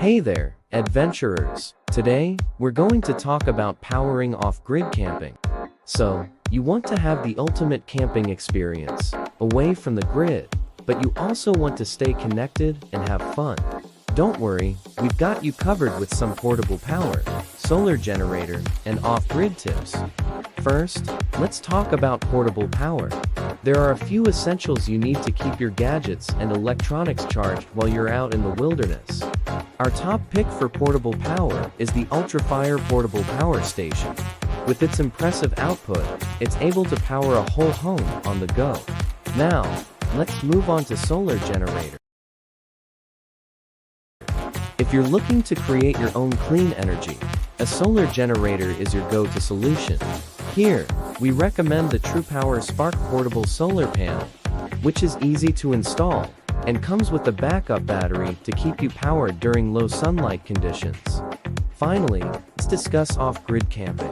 Hey there, adventurers! Today, we're going to talk about powering off-grid camping. So, you want to have the ultimate camping experience, away from the grid, but you also want to stay connected and have fun. Don't worry, we've got you covered with some portable power, solar generator, and off-grid tips. First, let's talk about portable power. There are a few essentials you need to keep your gadgets and electronics charged while you're out in the wilderness. Our top pick for portable power is the Ultrafire Portable Power Station. With its impressive output, it's able to power a whole home on the go. Now, let's move on to solar generator. If you're looking to create your own clean energy, a solar generator is your go-to solution. Here, we recommend the TruePower Spark Portable Solar Panel, which is easy to install and comes with a backup battery to keep you powered during low sunlight conditions. Finally, let's discuss off-grid camping.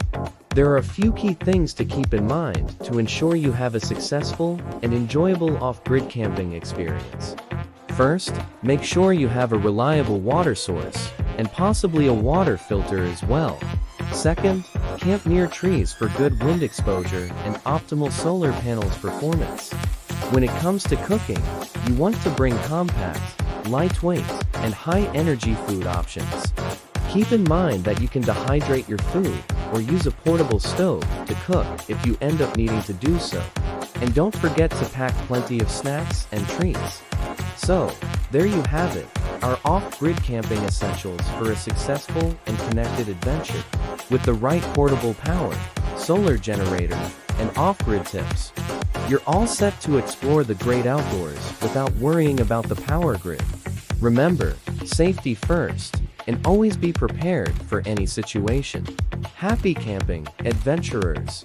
There are a few key things to keep in mind to ensure you have a successful and enjoyable off-grid camping experience. First, make sure you have a reliable water source, and possibly a water filter as well. Second, camp near trees for good wind exposure and optimal solar panels performance. When it comes to cooking, you want to bring compact, lightweight, and high-energy food options. Keep in mind that you can dehydrate your food or use a portable stove to cook if you end up needing to do so. And don't forget to pack plenty of snacks and treats. So, there you have it, our off-grid camping essentials for a successful and connected adventure. With the right portable power, solar generator, and off-grid tips, you're all set to explore the great outdoors without worrying about the power grid. Remember, safety first, and always be prepared for any situation. Happy camping, adventurers!